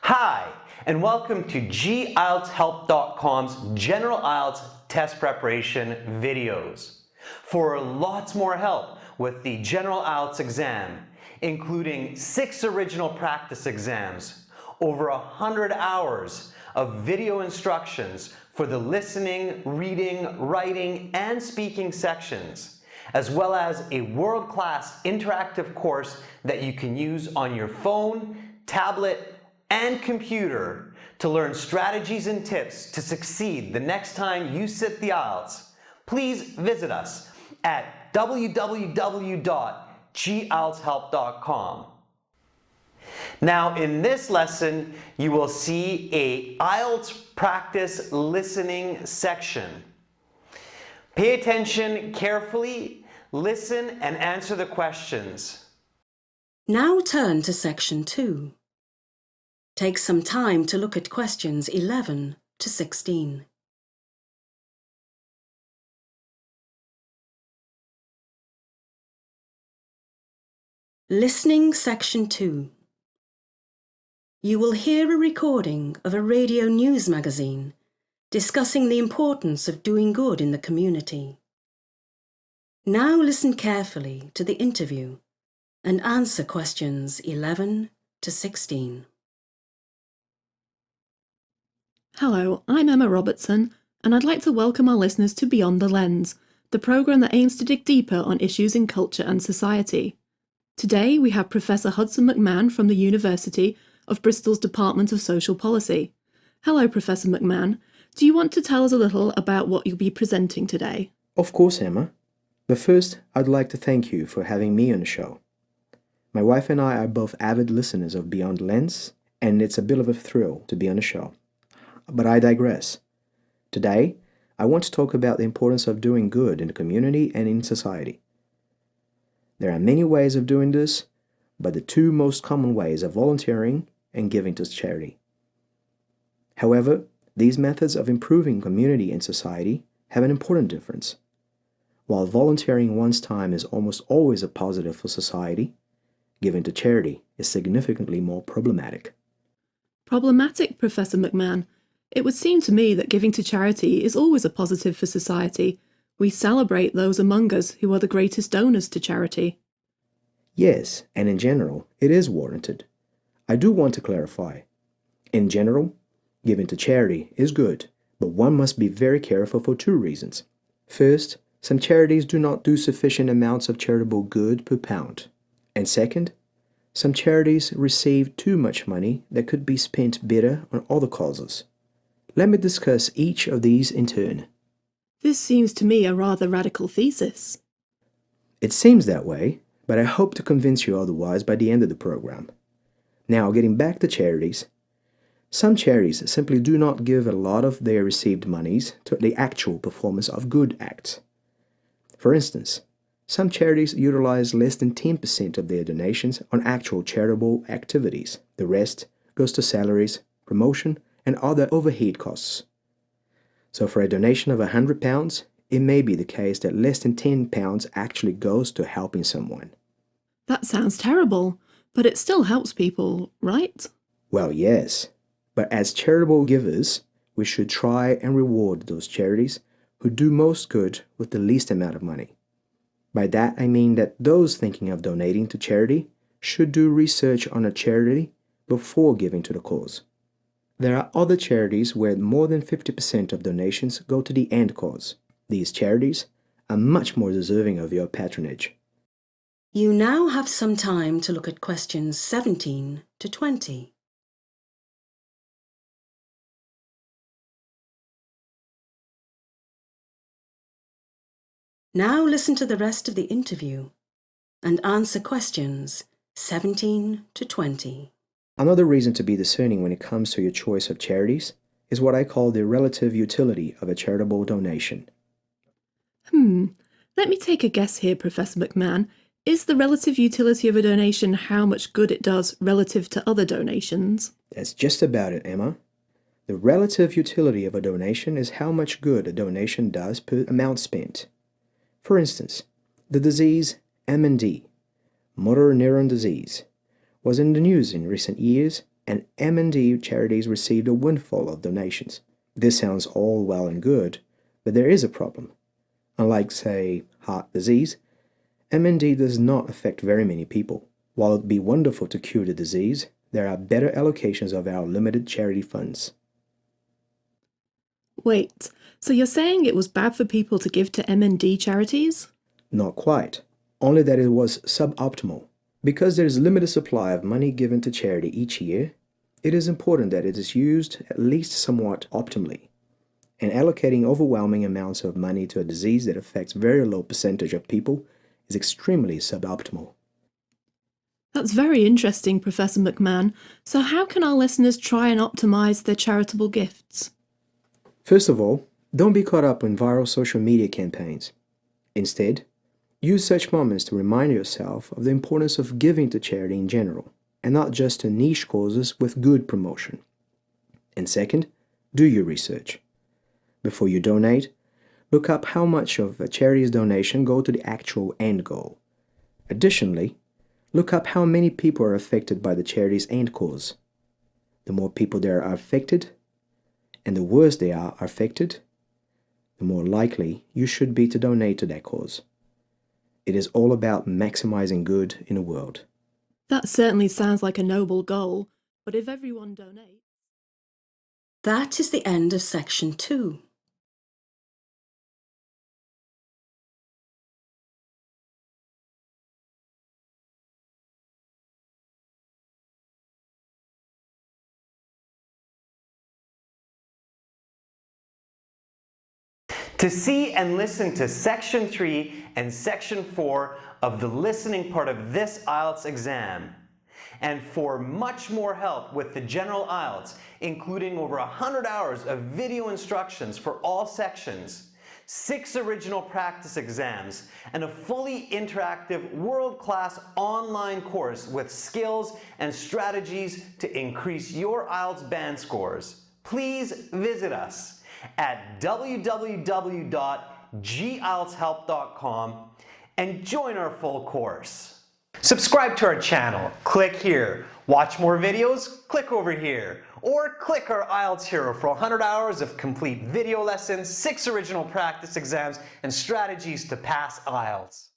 Hi, and welcome to IELTShelp.com's General IELTS test preparation videos. For lots more help with the General IELTS exam, including 6 original practice exams, over 100 hours of video instructions for the listening, reading, writing, and speaking sections, as well as a world-class interactive course that you can use on your phone, tablet, and computer to learn strategies and tips to succeed the next time you sit the IELTS, please visit us at www.IELTShelp.com. Now, in this lesson, you will see a IELTS practice listening section. Pay attention carefully, listen, and answer the questions. Now turn to section 2. Take some time to look at questions 11 to 16. Listening section 2. You will hear a recording of a radio news magazine discussing the importance of doing good in the community. Now listen carefully to the interview and answer questions 11 to 16. Hello, I'm Emma Robertson, and I'd like to welcome our listeners to Beyond the Lens, the programme that aims to dig deeper on issues in culture and society. Today we have Professor Hudson McMahon from the University of Bristol's Department of Social Policy. Hello, Professor McMahon. Do you want to tell us a little about what you'll be presenting today? Of course, Emma. But first, I'd like to thank you for having me on the show. My wife and I are both avid listeners of Beyond the Lens, and it's a bit of a thrill to be on the show. But I digress. Today, I want to talk about the importance of doing good in the community and in society. There are many ways of doing this, but the two most common ways are volunteering and giving to charity. However, these methods of improving community and society have an important difference. While volunteering one's time is almost always a positive for society, giving to charity is significantly more problematic. Problematic, Professor McMahon? It would seem to me that giving to charity is always a positive for society. We celebrate those among us who are the greatest donors to charity. Yes, and in general, it is warranted. I do want to clarify. In general, giving to charity is good, but one must be very careful for 2 reasons. First, some charities do not do sufficient amounts of charitable good per pound. And second, some charities receive too much money that could be spent better on other causes. Let me discuss each of these in turn. This seems to me a rather radical thesis. It seems that way, but I hope to convince you otherwise by the end of the program. Now, getting back to charities. Some charities simply do not give a lot of their received monies to the actual performance of good acts. For instance, some charities utilize less than 10% of their donations on actual charitable activities. The rest goes to salaries, promotion, and other overhead costs. So for a donation of £100, it may be the case that less than £10 actually goes to helping someone. That sounds terrible, but it still helps people, right? Well, yes, but as charitable givers, we should try and reward those charities who do most good with the least amount of money. By that I mean that those thinking of donating to charity should do research on a charity before giving to the cause. There are other charities where more than 50% of donations go to the end cause. These charities are much more deserving of your patronage. You now have some time to look at questions 17 to 20. Now listen to the rest of the interview and answer questions 17 to 20. Another reason to be discerning when it comes to your choice of charities is what I call the relative utility of a charitable donation. Let me take a guess here, Professor McMahon. Is the relative utility of a donation how much good it does relative to other donations? That's just about it, Emma. The relative utility of a donation is how much good a donation does per amount spent. For instance, the disease MND, motor neuron disease, was in the news in recent years and M&D charities received a windfall of donations. This sounds all well and good, but there is a problem. Unlike, say, heart disease, M&D does not affect very many people. While it would be wonderful to cure the disease, there are better allocations of our limited charity funds. Wait, so you're saying it was bad for people to give to M&D charities? Not quite, only that it was suboptimal. Because there is limited supply of money given to charity each year, it is important that it is used at least somewhat optimally. And allocating overwhelming amounts of money to a disease that affects very low percentage of people is extremely suboptimal. That's very interesting, Professor McMahon. So how can our listeners try and optimize their charitable gifts? First of all, don't be caught up in viral social media campaigns. Instead, use such moments to remind yourself of the importance of giving to charity in general, and not just to niche causes with good promotion. And second, do your research. Before you donate, look up how much of a charity's donation go to the actual end goal. Additionally, look up how many people are affected by the charity's end cause. The more people there are affected, and the worse they are affected, the more likely you should be to donate to that cause. It is all about maximizing good in the world. That certainly sounds like a noble goal, but if everyone donates... That is the end of section 2. To see and listen to Section 3 and Section 4 of the listening part of this IELTS exam, and for much more help with the General IELTS, including over 100 hours of video instructions for all sections, 6 original practice exams, and a fully interactive world-class online course with skills and strategies to increase your IELTS band scores, please visit us at www.gieltshelp.com and join our full course. Subscribe to our channel, click here. Watch more videos, click over here. Or click our IELTS Hero for 100 hours of complete video lessons, 6 original practice exams, and strategies to pass IELTS.